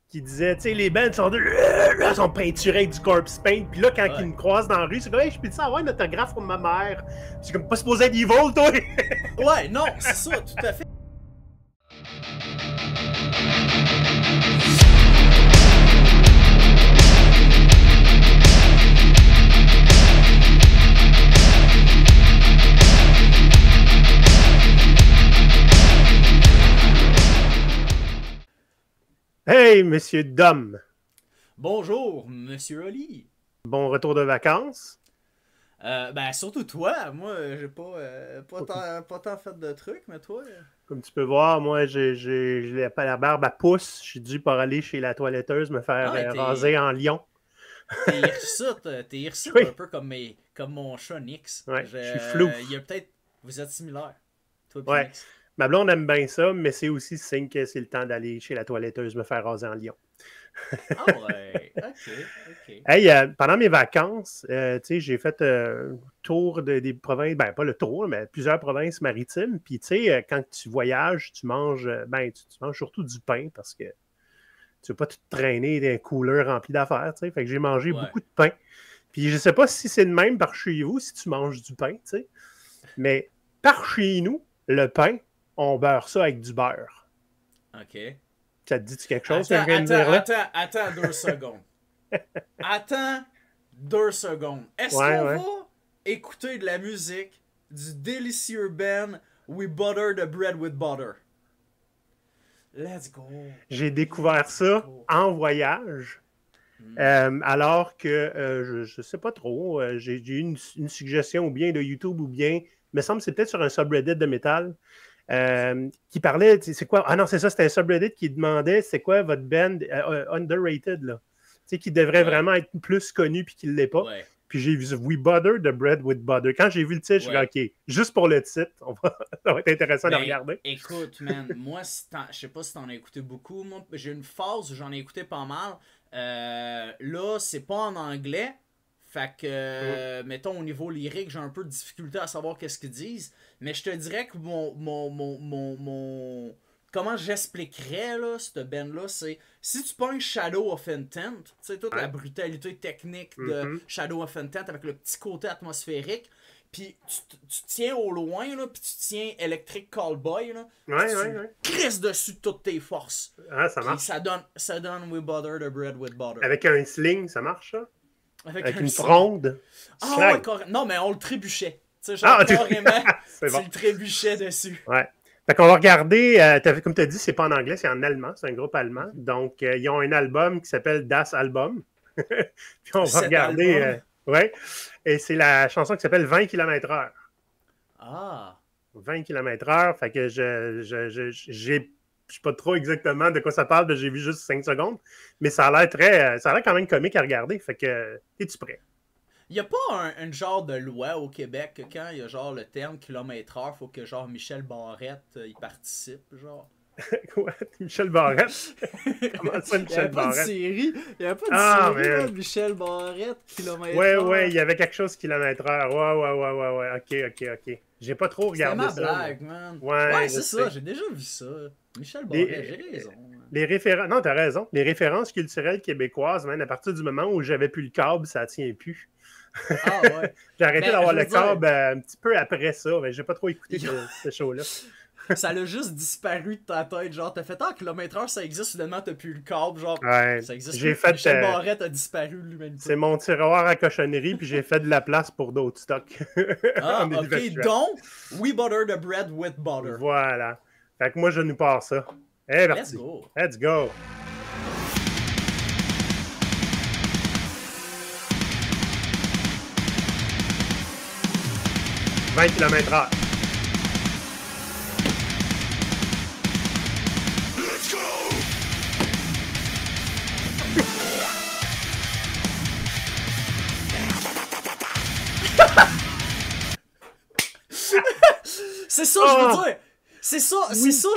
qui disait, tu sais, les bands sont peinturés avec du corpse paint. Puis là, quand ils me croisent dans la rue, c'est comme, hey, je peux te avoir un autographe pour ma mère. C'est comme, pas supposé être evil, toi. Ouais, non, c'est ça, tout à fait. Hey, monsieur Dom. Bonjour, monsieur Oli. Bon retour de vacances. Ben, surtout toi. Moi, j'ai pas tant fait de trucs, mais toi... Comme tu peux voir, moi, j'ai la barbe à pouce. Je suis dû pour aller chez la toiletteuse me faire raser en lion. T'es hirsute Oui. Un peu comme mon chat Nix. Ouais, je suis flou. Il y a peut-être... Vous êtes similaires, toi et Ouais. Nix. Ma blonde aime bien ça, mais c'est aussi signe que c'est le temps d'aller chez la toiletteuse me faire raser en lion. Ah ouais, ok. Hey, pendant mes vacances, j'ai fait tour des provinces, ben pas le tour, mais plusieurs provinces maritimes. Puis tu sais, quand tu voyages, tu manges, tu manges surtout du pain parce que tu veux pas te traîner d'un cooler rempli d'affaires, tu sais. Fait que j'ai mangé beaucoup de pain. Puis je sais pas si c'est le même par chez vous, si tu manges du pain, tu sais. Mais par chez nous, le pain, on beurre ça avec du beurre. Ok. Ça te dit quelque chose? Attends 2 secondes. Attends 2 secondes. Est-ce qu'on va écouter de la musique du délicieux band We Butter the Bread with Butter? Let's go. J'ai découvert ça en voyage. Alors que, je sais pas trop, j'ai eu une suggestion ou bien de YouTube ou bien, il me semble que c'est peut-être sur un subreddit de métal, qui parlait, c'est quoi? Ah non, c'est ça, c'était un subreddit qui demandait c'est quoi votre band underrated, là? Tu sais, qui devrait vraiment être plus connu puis qui ne l'est pas. Ouais. Puis j'ai vu We Butter the Bread with Butter. Quand j'ai vu le titre, je suis dit, OK, juste pour le titre, ça va être intéressant de regarder. Écoute, man, moi, je sais pas si t'en as écouté beaucoup. Moi, j'ai une phase où j'en ai écouté pas mal. Là, c'est pas en anglais. Fait que, mettons, au niveau lyrique, j'ai un peu de difficulté à savoir qu'est-ce qu'ils disent. Mais je te dirais que comment j'expliquerais, là, cette band-là, c'est... Si tu prends Shadow of Intent, tu sais, toute la brutalité technique de Shadow of Intent avec le petit côté atmosphérique, puis tu tiens au loin, là, puis tu tiens Electric Callboy, là, tu crisses dessus de toutes tes forces. Ah, ça marche. Ça donne We Butter the Bread with Butter. Avec un sling, ça marche, ça? Avec une sling. fronde. Ah ouais, non, mais on le trébuchait. Tu sais, genre, carrément, tu le trébuchais dessus. Ouais. Fait qu'on va regarder, comme tu as dit, c'est pas en anglais, c'est en allemand, c'est un groupe allemand. Donc, ils ont un album qui s'appelle Das Album. Puis on va regarder. Ouais. Et c'est la chanson qui s'appelle 20 km/h. Ah. 20 km/h. Fait que je sais pas trop exactement de quoi ça parle, j'ai vu juste 5 secondes. Mais ça a l'air quand même comique à regarder. Fait que, es-tu prêt? Il n'y a pas un genre de loi au Québec que quand il y a genre le terme kilomètre-heure, faut que genre Michel Barrette y participe, genre. Quoi? Michel Barrette? Comment ça, Michel Barrette? Il n'y a pas de série, là, Michel Barrette, kilomètre-heure. Ouais, il y avait quelque chose kilomètre-heure. Ouais. Ok. J'ai pas trop regardé ça. C'est ma blague, man. Ouais, c'est ça, j'ai déjà vu ça. Michel Barrette, j'ai raison. Non, t'as raison. Les références culturelles québécoises, man, à partir du moment où j'avais plus le câble, ça tient plus. Ah ouais. J'ai arrêté d'avoir le câble un petit peu après ça, mais j'ai pas trop écouté ce show-là. Ça l'a juste disparu de ta tête, genre t'as fait kilomètre-heure, ça existe, soudainement t'as plus le câble, genre ça existe plus. Michel Barrette a disparu de l'humanité. C'est mon tiroir à cochonnerie, puis j'ai fait de la place pour d'autres stocks. Ah, ok, donc We Butter the Bread with Butter. Voilà. Fait que moi je nous pars ça. Hey, Let's go. Let's go. « 20 km/h. Let's go! C'est ça, je veux dire! C'est ça,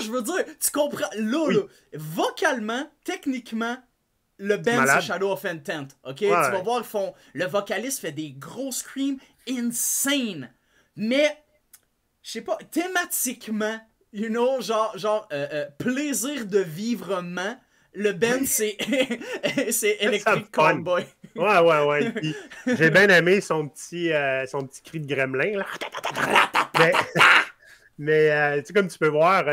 je veux dire! Tu comprends? Là, vocalement, techniquement, le band, c'est Shadow of Intent, ok? Ouais. Tu vas voir, le vocaliste fait des gros screams insane! Mais, je sais pas, thématiquement, you know, genre plaisir de vivrement, Le band, c'est Electric fun. Callboy. Ouais. Puis, j'ai bien aimé son petit cri de gremlin. Là. Mais tu sais, comme tu peux voir,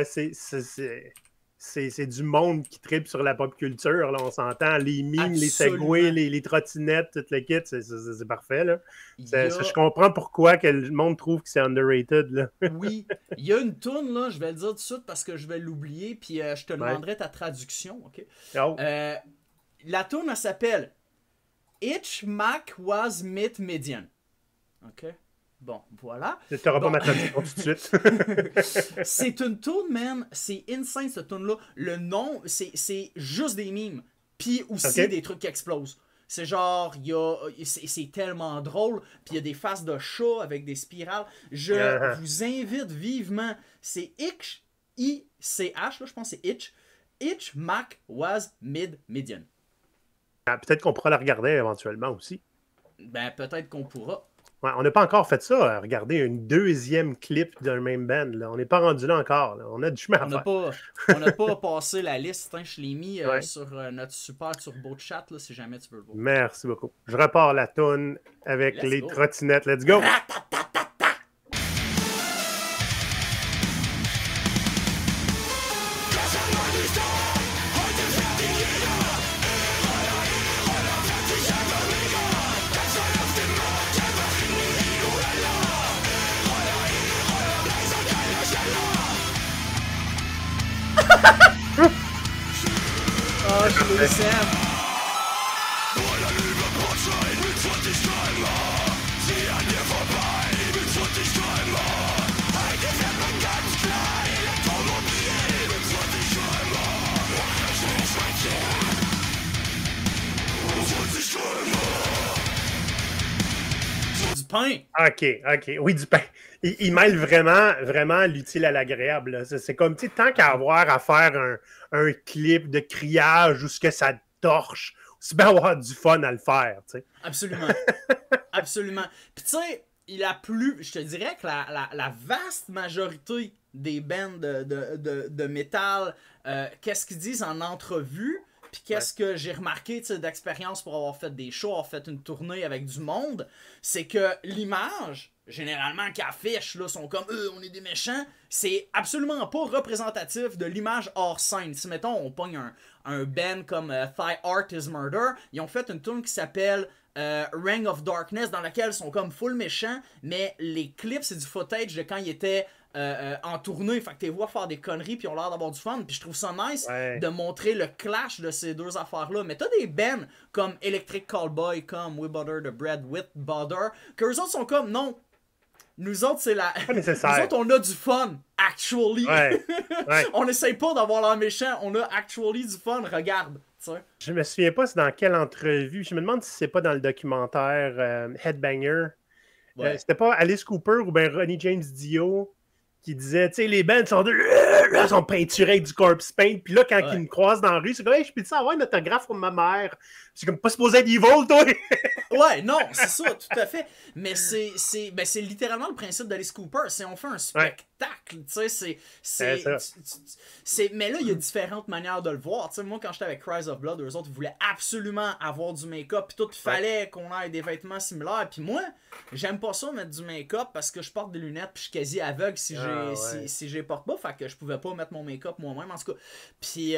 c'est du monde qui tripe sur la pop culture. Là, on s'entend. Les mimes, les segways, les trottinettes, tout le kit, c'est parfait. Là. Je comprends pourquoi que le monde trouve que c'est underrated. Là. Oui. Il y a une toune, là, je vais le dire tout de suite parce que je vais l'oublier, puis je te demanderai ta traduction. OK? Oh. La toune, elle s'appelle Itch Mac Was Mid Median. OK? Bon, voilà. Tu n'auras pas ma traduction tout de suite. C'est une toune, man. C'est insane, cette toune-là. Le nom, c'est juste des mimes. Puis aussi des trucs qui explosent. C'est genre, c'est tellement drôle. Puis il y a des faces de chat avec des spirales. Je vous invite vivement. C'est Itch, I-C-H, là, je pense que c'est Itch. Itch Mac Was Mid Median. Peut-être qu'on pourra la regarder éventuellement aussi. Ben, peut-être qu'on pourra. Ouais, on n'a pas encore fait ça, regarder une deuxième clip d'un même band. Là. On n'est pas rendu là encore. Là. On a du chemin à faire. On n'a pas passé la liste. Hein, je l'ai mis sur notre super turbo chat, là, si jamais tu veux le voir. Merci beaucoup. Je repars la toune avec les trottinettes. Let's go! Oh, je le sais. Du pain. OK. Oui, du pain. Il mêle vraiment l'utile à l'agréable. C'est comme, tu sais, tant qu'à avoir à faire un clip de criage où ce que ça torche, c'est bien avoir du fun à le faire, tu sais. Absolument. Absolument. Puis tu sais, je te dirais que la vaste majorité des bands de métal, qu'est-ce qu'ils disent en entrevue, puis qu'est-ce que j'ai remarqué d'expérience pour avoir fait des shows, avoir fait une tournée avec du monde, c'est que l'image, généralement, qui affiche, là, sont comme on est des méchants, c'est absolument pas représentatif de l'image hors scène. Si, mettons, on pogne un band comme Thy Art Is Murder, ils ont fait une tune qui s'appelle Ring of Darkness, dans laquelle ils sont comme full méchants, mais les clips, c'est du footage de quand ils étaient en tournée, fait que t'es vois faire des conneries puis ils ont l'air d'avoir du fun, puis je trouve ça nice de montrer le clash de ces deux affaires-là. Mais t'as des bands comme Electric Callboy, comme We Butter the Bread with Butter, que eux autres sont comme, non, nous autres, c'est la... Nous autres, on a du fun, actually. On n'essaye pas d'avoir l'air méchant, on a actually du fun, regarde. T'sais. Je me souviens pas c'est dans quelle entrevue, je me demande si c'est pas dans le documentaire Headbanger. C'était pas Alice Cooper ou bien Ronnie James Dio qui disait, tu sais, les bands sont peinturés avec du corpse paint, puis là, quand ils me croisent dans la rue, c'est comme, hey, je peux-tu avoir un autographe pour ma mère? C'est comme, pas supposé être evil, toi! Ouais, non, c'est ça, tout à fait. Mais c'est littéralement le principe d'Alice Cooper. On fait un spectacle, tu sais, mais là, il y a différentes manières de le voir. Tu sais, moi, quand j'étais avec Cries of Blood, eux autres voulaient absolument avoir du make-up, puis tout, il fallait qu'on ait des vêtements similaires. Puis moi, j'aime pas ça mettre du make-up parce que je porte des lunettes, puis je suis quasi aveugle si j'ai porte pas. Fait que je pouvais pas mettre mon make-up moi-même, en tout cas. Puis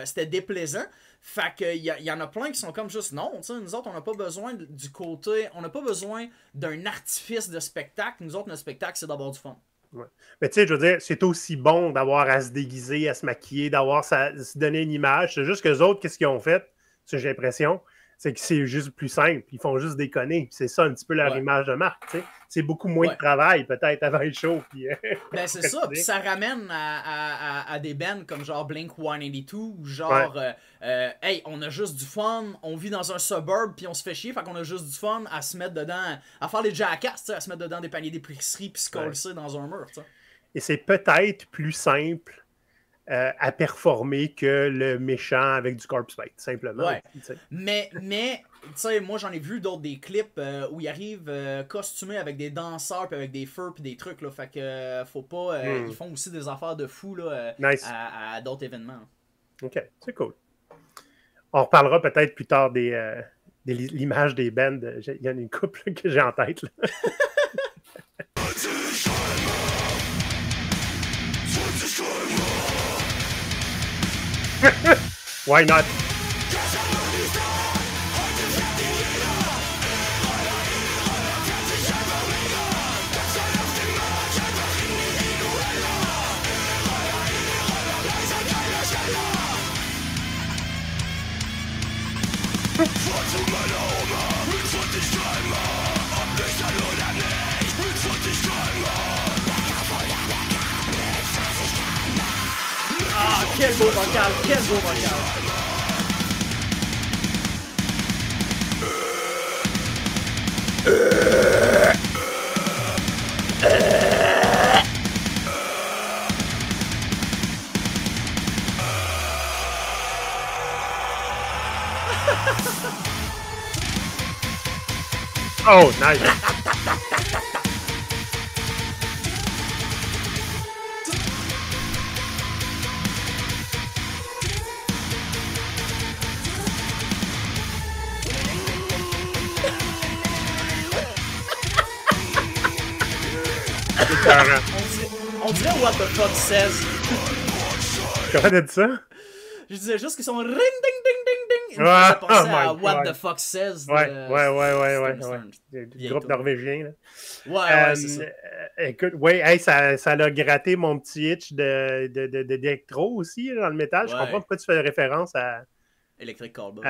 c'était déplaisant. Fait que y en a plein qui sont comme juste non, tu sais, nous autres on n'a pas besoin du côté, on n'a pas besoin d'un artifice de spectacle, nous autres notre spectacle c'est d'avoir du fun. Ouais. Mais tu sais, je veux dire, c'est aussi bon d'avoir à se déguiser, à se maquiller, d'avoir à se donner une image. C'est juste que les autres, qu'est-ce qu'ils ont fait, j'ai l'impression, c'est que c'est juste plus simple. Ils font juste déconner. C'est ça un petit peu leur image de marque. Tu sais. C'est beaucoup moins de travail peut-être avant le show. Puis, ben c'est ça. Puis ça ramène à des bands comme genre Blink-182 ou genre hey, on a juste du fun, on vit dans un suburb puis on se fait chier, fait qu'on a juste du fun à se mettre dedans, à faire les jackass, à se mettre dedans des paniers d'épicerie puis se coller dans un mur. T'sais. Et c'est peut-être plus simple à performer que le méchant avec du corpse paint, simplement. Ouais. Mais tu sais, moi j'en ai vu d'autres des clips où ils arrivent costumés avec des danseurs puis avec des feux puis des trucs là, fait que faut pas ils font aussi des affaires de fous là, nice. à d'autres événements. OK, c'est cool. On reparlera peut-être plus tard de l'image des bands. Il y en a une couple que j'ai en tête. Là. Why not? Ah, quel beau vocal, quel beau vocal. Oh, nice. On dirait What the Fuck Says. Comment t'as dit ça? Je disais juste qu'ils sont ring ding ding ding ding. Ah, Ça pensait à my What God. the Fuck Says. Ouais. Vieille Du groupe tour. norvégien. Là. Ouais, c'est ça. Écoute, hey, ça l'a gratté mon petit itch d'électro aussi là, dans le métal. Je comprends pas pourquoi tu fais référence à. Electric Callboy.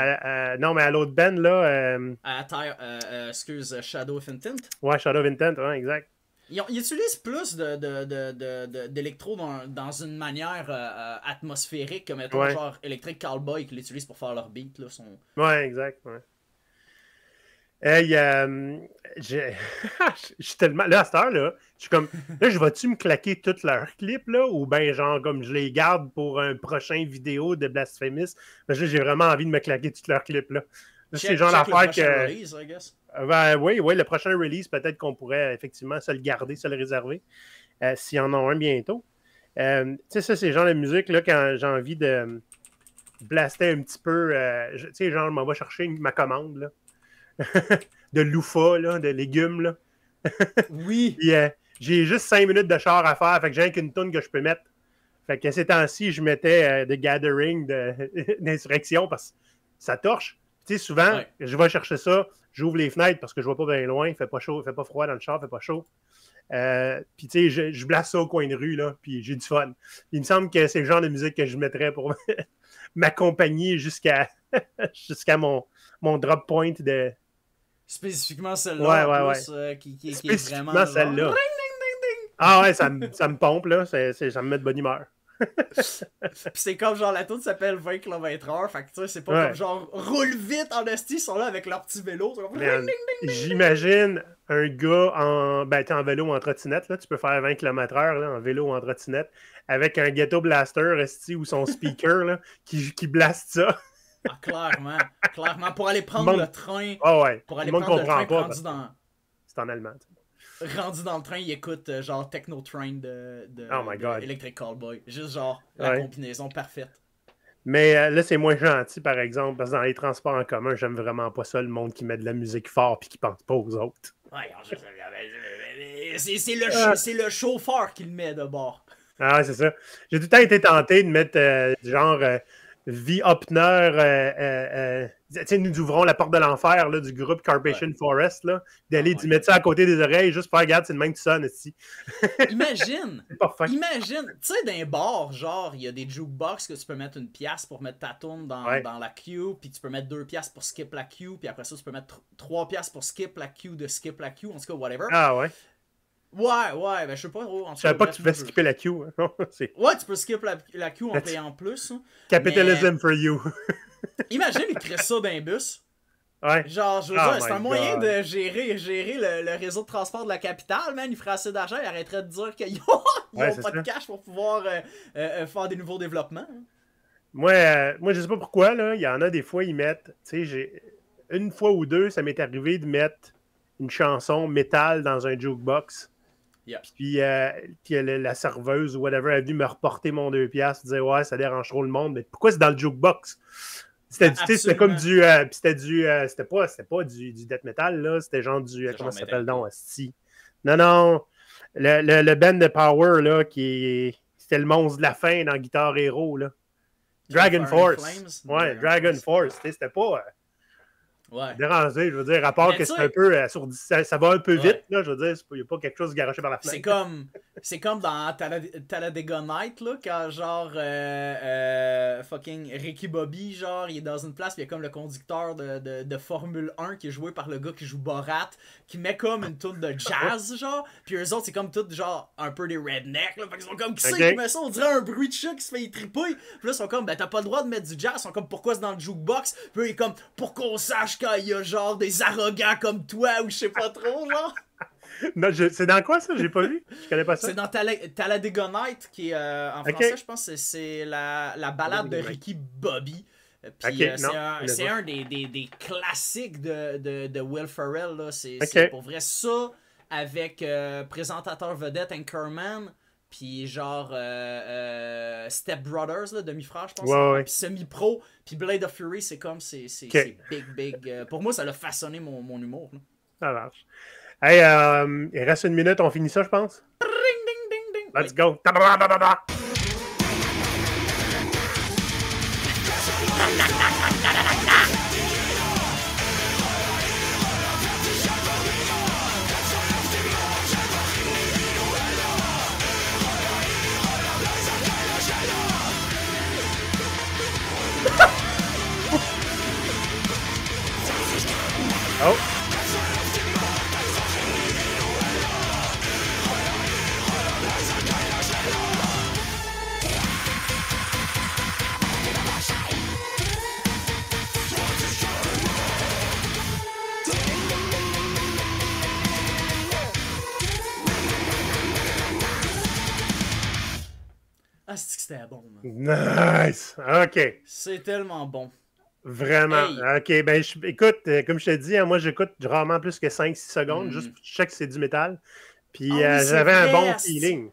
Non, mais à l'autre band, là. Excuse, Shadow of Intent. Ouais, Shadow of Intent, ouais, exact. Ils utilisent plus d'électro dans une manière atmosphérique que, mettons, genre Electric Callboy qui l'utilisent pour faire leur beat. Là, Ouais, exact. Ouais. Hey, je suis tellement. Là, à cette heure-là, je suis comme. Là, je vais-tu me claquer tous leurs clips, là, ou bien, genre, comme je les garde pour un prochain vidéo de Blasphemous? Parce que là, j'ai vraiment envie de me claquer tous leurs clips, là. C'est genre l'affaire que. Release, I guess. Oui, le prochain release, peut-être qu'on pourrait effectivement se le garder, se le réserver, s'il y en a un bientôt. Tu sais, ça, c'est le genre de musique, là, quand j'ai envie de blaster un petit peu, tu sais, genre, je m'en vais chercher ma commande, là. De loufa, là, de légumes, là. Oui. Puis, j'ai juste 5 minutes de char à faire, fait que j'ai qu'une toune que je peux mettre. Fait que ces temps-ci, je mettais The Gathering d'insurrection parce que ça torche. Tu sais, souvent, je vais chercher ça, j'ouvre les fenêtres parce que je vois pas bien loin, il fait pas chaud, il fait pas froid dans le char, il fait pas chaud. Puis tu sais, je blasse ça au coin de rue, là, puis j'ai du fun. Il me semble que c'est le genre de musique que je mettrais pour m'accompagner jusqu'à mon drop point de... Spécifiquement celle-là, ouais, plus, qui est spécifiquement vraiment celle-là. genre... Ah ouais, ça me pompe, là, ça me met de bonne humeur. Pis c'est comme genre la toune s'appelle 20 km/h, fait que tu sais, c'est pas comme genre roule vite en esti, ils sont là avec leur petit vélo. J'imagine un gars t'es en vélo ou en trottinette, là, tu peux faire 20 km/h là, en vélo ou en trottinette, avec un ghetto blaster esti, ou son speaker là, qui blaste ça. Ah, clairement, pour aller prendre le train. Ah ouais, pour aller prendre le train rendu dans... C'est en allemand. Rendu dans le train, il écoute genre Techno Train de oh my God. Electric Callboy. Juste genre la combinaison parfaite. Mais là, c'est moins gentil, par exemple, parce que dans les transports en commun, j'aime vraiment pas ça, le monde qui met de la musique fort et qui pense pas aux autres. Ouais, c'est le chauffeur qui le met de bord. Ah ouais, c'est ça. J'ai tout le temps été tenté de mettre genre V. Hopner, nous ouvrons la porte de l'enfer là, du groupe Carpathian Forest, là, d'aller d'y mettre ça à côté des oreilles, juste pour regarder, c'est le même qui sonne ici. Imagine, tu sais, dans un bar, genre, il y a des jukebox que tu peux mettre 1$ pour mettre ta tourne dans la queue, puis tu peux mettre 2$ pour skip la queue, puis après ça, tu peux mettre 3$ pour skip la queue de skip la queue, en tout cas, whatever. Ah ouais. Ouais, ben je sais pas trop. Je savais pas que tu pouvais skipper la queue. Hein. Ouais, tu peux skip la queue en payant plus. Capitalism for you. Imagine, il crée ça dans un bus. Ouais. Genre, je veux dire, c'est un moyen de gérer le réseau de transport de la capitale, man. Il ferait assez d'argent, il arrêterait de dire qu'ils ont pas de cash pour pouvoir faire des nouveaux développements. Moi, je sais pas pourquoi, là. Il y en a des fois, ils mettent. Tu sais, une fois ou deux, ça m'est arrivé de mettre une chanson métal dans un jukebox. Yeah. Puis la serveuse ou whatever est venue me reporter mon 2$, disait ouais, ça dérange trop le monde. Mais pourquoi c'est dans le jukebox? C'était comme du. C'était pas du death metal, là. C'était genre du. Comment ça s'appelle donc, Asti? Non. Le band de Power, là, c'était le monstre de la fin dans Guitar Hero, là. Dragon Force. Ouais, Dragon Force. C'était pas. Dérangé, je veux dire, à part que c'est un peu assourdissant, ça va un peu vite, là, je veux dire, il n'y a pas quelque chose garoché par la fenêtre. C'est comme dans Talladega Night, là, quand genre fucking Ricky Bobby, genre, il est dans une place, puis il y a comme le conducteur de Formule 1 qui est joué par le gars qui joue Borat, qui met comme une toune de jazz, genre, puis eux autres, c'est comme tout genre un peu des rednecks, là, fait qu'ils sont comme, qui c'est qui met ça, on dirait un bruit de chat qui se fait étriper, puis là, ils sont comme, ben t'as pas le droit de mettre du jazz, ils sont comme, pourquoi c'est dans le jukebox, puis là, il est comme, pour qu'on sache quand il y a genre des arrogants comme toi, ou je sais pas trop, genre. Non, c'est dans quoi ça? J'ai pas vu. Je connais pas ça. C'est dans Talladega Night, qui est en français, je pense que c'est la balade de Ricky Bobby. Puis c'est un des classiques de Will Ferrell. Là. C'est pour vrai ça, avec présentateur vedette Anchorman, puis genre Step Brothers, là, demi-frère, je pense. Puis semi-pro, puis Blade of Fury, c'est comme, c'est big. Pour moi, ça a façonné mon humour. Là. Ça marche. Hey, il reste une minute, on finit ça, je pense. Ding, ding, ding, ding. Let's go. Oh. Ah, c'est que c'était bon, man. Nice! OK. C'est tellement bon. Vraiment. Hey. OK, ben écoute, comme je te dis, moi j'écoute rarement plus que 5-6 secondes, juste je sais que c'est du métal. Puis j'avais un bon feeling.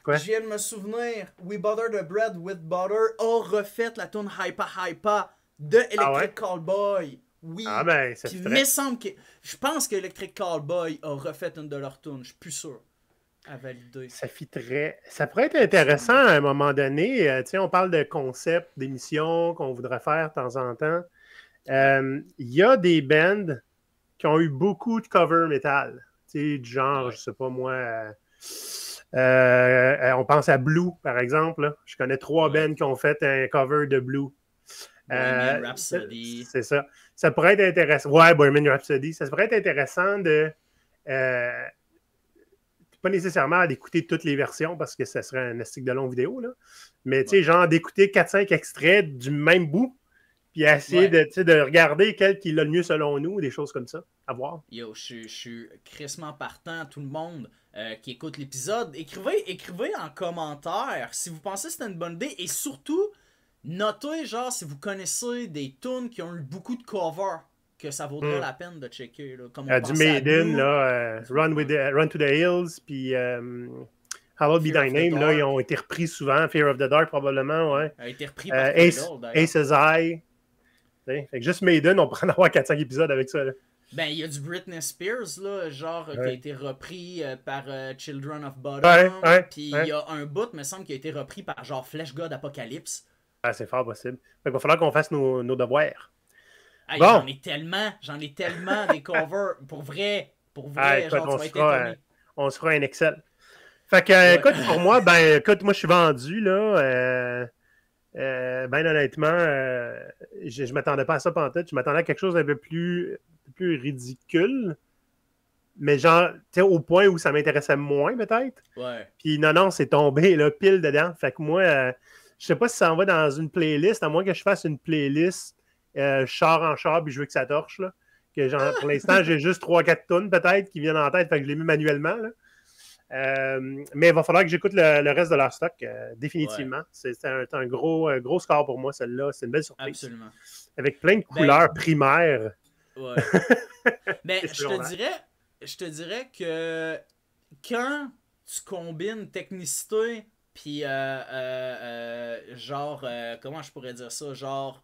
Quoi? Je viens de me souvenir, We Butter the Bread with Butter a refait la tune Hypa Hypa de Electric Callboy. Oui. Ah ben, ça Puis me semble que. Je pense que Electric Callboy a refait une de leurs tunes, je suis plus sûr. À valider. Ça fitterait. Ça pourrait être intéressant à un moment donné. On parle de concepts, d'émissions qu'on voudrait faire de temps en temps. Il y a des bands qui ont eu beaucoup de cover metal. Du genre, je sais pas moi. On pense à Blue, par exemple. Là. Je connais 3 bands qui ont fait un cover de Blue. Bohemian Rhapsody. C'est ça. Ça pourrait être intéressant. Ouais, Bohemian Rhapsody. Ça pourrait être intéressant de. Pas nécessairement d'écouter toutes les versions parce que ça serait un stick de longue vidéo, là. Mais tu sais, genre d'écouter 4-5 extraits du même bout, puis essayer de regarder quel qui l'a le mieux selon nous, des choses comme ça, à voir. Yo, je suis crissement partant à tout le monde qui écoute l'épisode. Écrivez en commentaire si vous pensez que c'était une bonne idée et surtout, notez genre si vous connaissez des tunes qui ont eu beaucoup de covers. Que ça vaudrait la peine de checker. Là, comme du Maiden, là, Run to the Hills, puis Hallowed Be Thy Name, là, ils ont été repris souvent. Fear of the Dark, probablement, ouais. A été repris par Ace's Eye. Fait que juste Maiden, on pourrait en avoir 4-5 épisodes avec ça. Là. Ben, il y a du Britney Spears, là, genre, qui a été repris par Children of Bodom. Puis il y a un bout, me semble, qui a été repris par genre Flesh God Apocalypse. Ah, c'est fort possible. Fait qu'il va falloir qu'on fasse nos devoirs. Hey, bon. J'en ai tellement des covers. Pour vrai, écoute, genre, tu vas être étonné. On se fera un Excel. Fait que, écoute, pour moi, moi, je suis vendu, là. Ben honnêtement, je m'attendais pas à ça pantoute. Je m'attendais à quelque chose d'un peu plus ridicule. Mais genre, tu sais, au point où ça m'intéressait moins, peut-être. Ouais. Puis non, c'est tombé, là, pile dedans. Fait que moi, je sais pas si ça en va dans une playlist, à moins que je fasse une playlist char en char, puis je veux que ça torche, là. Que genre, pour l'instant, j'ai juste 3-4 tonnes, peut-être, qui viennent en tête, fait que je les mets manuellement, là. Mais il va falloir que j'écoute le reste de leur stock, définitivement. Ouais. C'est un gros score pour moi, celle-là. C'est une belle surprise. Absolument. Avec plein de couleurs primaires. Ouais. Mais je te dirais que quand tu combines technicité puis genre, comment je pourrais dire ça? Genre,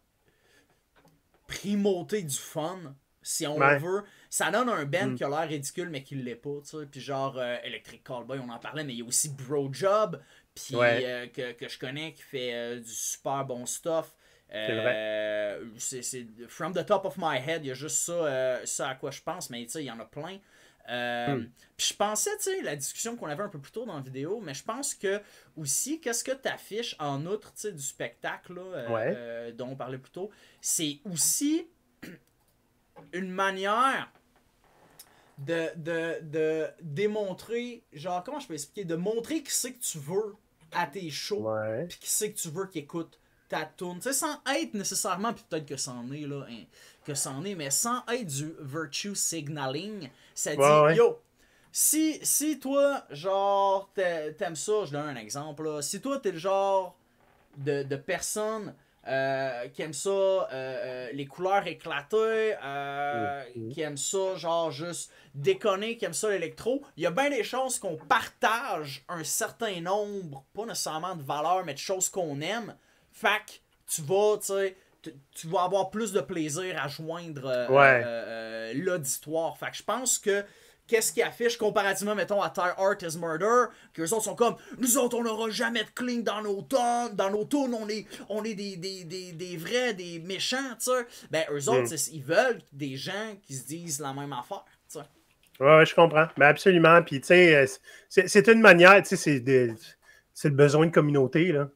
primauté du fun, si on Ouais. veut. Ça donne un band qui a l'air ridicule, mais qui l'est pas, tu sais. Puis genre, Electric Callboy, on en parlait, mais il y a aussi Bro Job, puis Ouais. que je connais, qui fait du super bon stuff. C'est vrai. C'est from the top of my head, il y a juste ça à quoi je pense, mais tu sais, il y en a plein. Puis je pensais, tu sais, la discussion qu'on avait un peu plus tôt dans la vidéo, mais je pense que aussi, qu'est-ce que tu affiches en outre, tu sais, du spectacle là, Ouais. dont on parlait plus tôt, c'est aussi une manière de démontrer, genre, comment je peux expliquer, de montrer qui c'est que tu veux à tes shows, Ouais. puis qui c'est que tu veux qui écoute ta tune, tu sais, sans être nécessairement, puis peut-être que c'en est, là, hein, que c'en est, mais sans être du virtue signaling, ça dit, Ouais. yo, si toi, genre, t'aimes ça, je donne un exemple, là, si toi, t'es le genre de personnes qui aiment ça, les couleurs éclatées, Mhm. qui aiment ça, genre juste déconner, qui aiment ça l'électro. Il y a bien des choses qu'on partage un certain nombre, pas nécessairement de valeurs, mais de choses qu'on aime. Fait que tu vas, tu sais, tu vas avoir plus de plaisir à joindre Ouais. l'auditoire. Fait que je pense que qu'est-ce qu'ils affichent comparativement, mettons, à Tire Art is Murder, que les autres sont comme, nous autres, on n'aura jamais de clean dans nos tunes, on est des vrais, des méchants, tu sais. Ben, eux autres, ils veulent des gens qui se disent la même affaire, tu sais. Ouais, je comprends. Mais absolument. Puis, tu sais, c'est une manière, tu sais, c'est le besoin de communauté, là.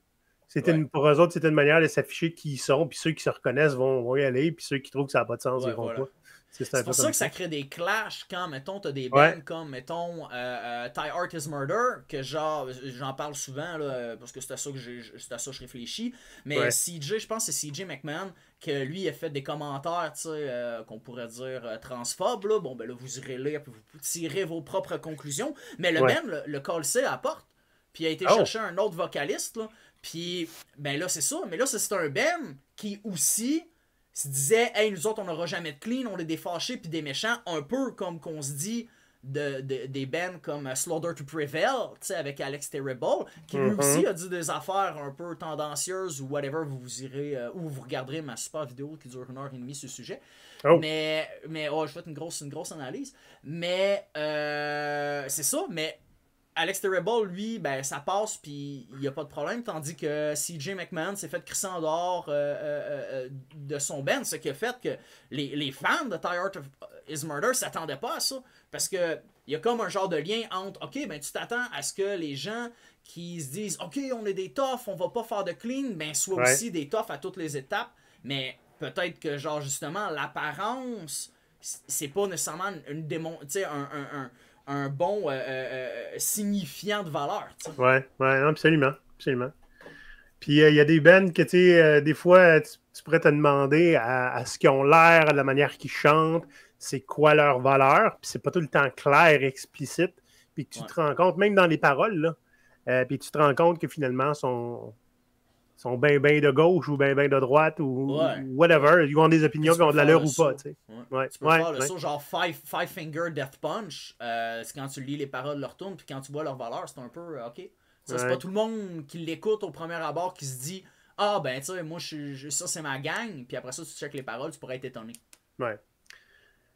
Ouais, Pour eux autres, c'est une manière de s'afficher qui ils sont, puis ceux qui se reconnaissent vont y aller, puis ceux qui trouvent que ça n'a pas de sens, ils ouais, iront pas. voilà. C'est un C'est peu pour ça comme que ça. ça crée des clashs quand, mettons, t'as des Ouais, bands comme, mettons, Ty Art is Murder, que genre, j'en parle souvent, là, parce que c'est à ça que je réfléchis. Mais ouais, CJ, je pense que c'est CJ McMahon, que lui a fait des commentaires, tu sais, qu'on pourrait dire transphobes, là. Bon, ben là, vous irez lire, puis vous tirez vos propres conclusions. Mais le ouais. band, le callsait à la porte, puis il a été Oh! chercher un autre vocaliste, là. Puis, ben là, c'est ça. Mais là, c'est un band qui aussi se disait, hey, nous autres, on n'aura jamais de clean, on est des fâchés puis des méchants, un peu comme qu'on se dit des bands comme Slaughter to Prevail, tu sais, avec Alex Terrible, qui lui aussi Mhm. a dit des affaires un peu tendancieuses ou whatever, vous irez, ou vous regarderez ma super vidéo qui dure 1h30 sur le sujet. Oh! Mais oh, je fais une grosse analyse. Mais, c'est ça, mais Alex Terrible, lui, ben, ça passe, puis il n'y a pas de problème. Tandis que CJ McMahon s'est fait crisser en dehors de son band, ce qui a fait que les fans de Ty Art is Murder s'attendaient pas à ça. Parce que il y a comme un genre de lien entre, ok, ben tu t'attends à ce que les gens qui se disent, ok, on est des toughs, on va pas faire de clean, ben soient Ouais. aussi des toughs à toutes les étapes. Mais peut-être que, genre, justement, l'apparence, c'est pas nécessairement une démon, tu sais, un bon signifiant de valeur. T'sais. Ouais, ouais, non, absolument. Absolument. Puis, il y a des bands que, tu sais, des fois, tu pourrais te demander à ce qu'ils ont l'air, à la manière qu'ils chantent, c'est quoi leur valeur, puis c'est pas tout le temps clair, explicite, puis que tu Ouais. te rends compte, même dans les paroles, là, puis tu te rends compte que finalement, sont bien de gauche ou bien de droite ou Ouais. Ouais. whatever. Ils ont des Puis opinions tu qui ont peux de faire l'allure le ou pas, saut. tu sais. Ouais. Ouais, Tu peux ouais, faire le ouais. saut genre Five Finger Death Punch. C'est quand tu lis les paroles de leur tune, puis quand tu vois leur valeur, c'est un peu ok. Ça, c'est pas Ouais, tout le monde qui l'écoute au premier abord qui se dit, ah ben tu sais, moi ça c'est ma gang, puis après ça tu checkes les paroles, tu pourrais être étonné. ouais.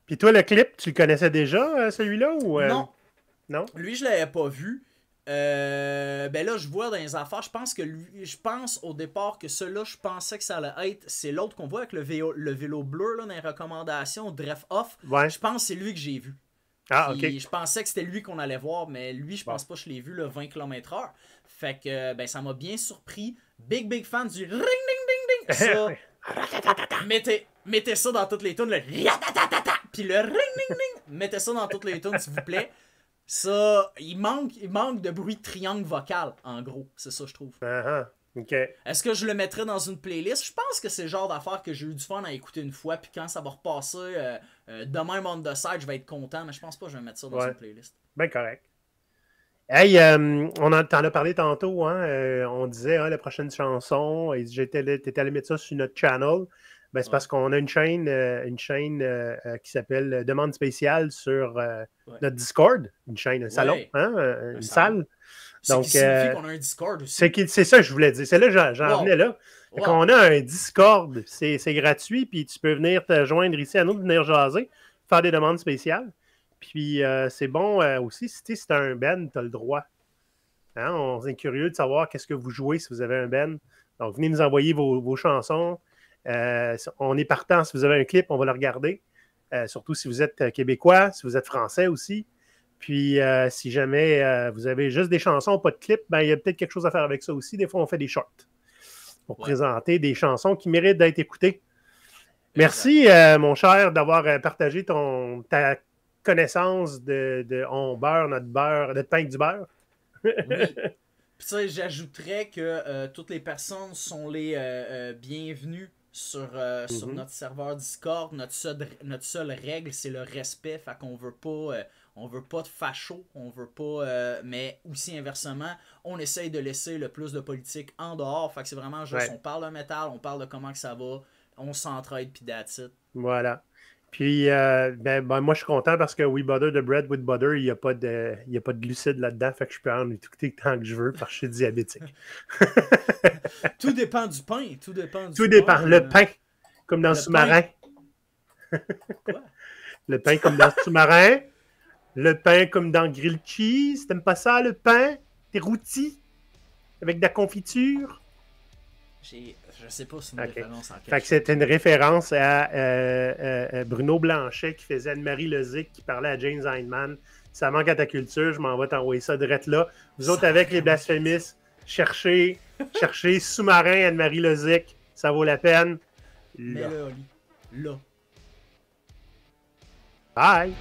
Puis toi, le clip, tu le connaissais déjà, celui-là, ou Non, non? lui, je l'avais pas vu. Ben là, je vois dans les affaires, je pense au départ que celui-là, je pensais que ça allait être, c'est l'autre qu'on voit avec le vélo bleu là, dans les recommandations, Dref Off. Ouais. Je pense que c'est lui que j'ai vu. Ah, OK. Puis je pensais que c'était lui qu'on allait voir, mais lui, je Bon. pense pas que je l'ai vu le 20 km/h. Fait que ben ça m'a bien surpris. Big fan du ring ding ding ding. Ça, mettez ça dans toutes les tunes, le puis le ring ding ding. Mettez ça dans toutes les tunes, s'il vous plaît. Ça, il manque de bruit de triangle vocal, en gros. C'est ça, je trouve. Ah, ah. OK. Est-ce que je le mettrais dans une playlist? Je pense que c'est le genre d'affaire que j'ai eu du fun à écouter une fois, puis quand ça va repasser de même on the side, je vais être content, mais je pense pas que je vais mettre ça dans Ouais. une playlist. Ben correct. Hey, t'en as parlé tantôt, hein? On disait, hein, la prochaine chanson, et t'étais allé mettre ça sur notre channel. Ben, c'est Ouais, parce qu'on a une chaîne qui s'appelle Demande spéciale sur ouais. notre Discord, une chaîne, un salon, Ouais, hein? un Une salon. salle. Ce qui Donc, signifie qu'on a un Discord aussi. c'est ça que je voulais dire. C'est là, j'en Wow. venais là. Wow. On a un Discord, c'est gratuit, puis tu peux venir te joindre ici à nous, venir jaser, faire des demandes spéciales. Puis c'est bon aussi, si c'est un band, tu as le droit. Hein? On est curieux de savoir qu'est-ce que vous jouez si vous avez un band. Donc, venez nous envoyer vos chansons. On est partant. Si vous avez un clip, on va le regarder. Surtout si vous êtes québécois, si vous êtes français aussi. Puis, si jamais vous avez juste des chansons, pas de clip, ben, il y a peut-être quelque chose à faire avec ça aussi. Des fois, on fait des shorts pour présenter des chansons qui méritent d'être écoutées. Merci, mon cher, d'avoir partagé ta connaissance de on beurre, notre pain avec du beurre. Oui. Puis tu sais, j'ajouterais que toutes les personnes sont les bienvenues sur notre serveur Discord. Notre seule règle, c'est le respect. Fait qu'on veut pas de facho, on veut pas, mais aussi inversement, on essaye de laisser le plus de politique en dehors. Fait que c'est vraiment juste, on parle de métal, on parle de comment que ça va, on s'entraide, puis that's it. Voilà. Puis, moi, je suis content parce que We Butter the Bread with Butter, il n'y a pas de glucides là-dedans, fait que je peux en écouter tant que je veux parce que je suis diabétique. Tout dépend du pain. Tout dépend. Le pain, comme dans le sous-marin. Quoi? Le pain comme dans le sous-marin. Le pain comme dans Grilled Cheese. T'aimes pas ça, le pain? T'es rôti? Avec de la confiture? Je sais pas si c'est une référence en quelque Fait que c'était une référence à Bruno Blanchet qui faisait Anne-Marie Lozic qui parlait à James Heinemann. Ça manque à ta culture, je m'en vais t'envoyer ça direct là. Vous autres avec les blasphémistes, cherchez sous-marin Anne-Marie Lozic, ça vaut la peine. Mais là, Oli, là. Bye!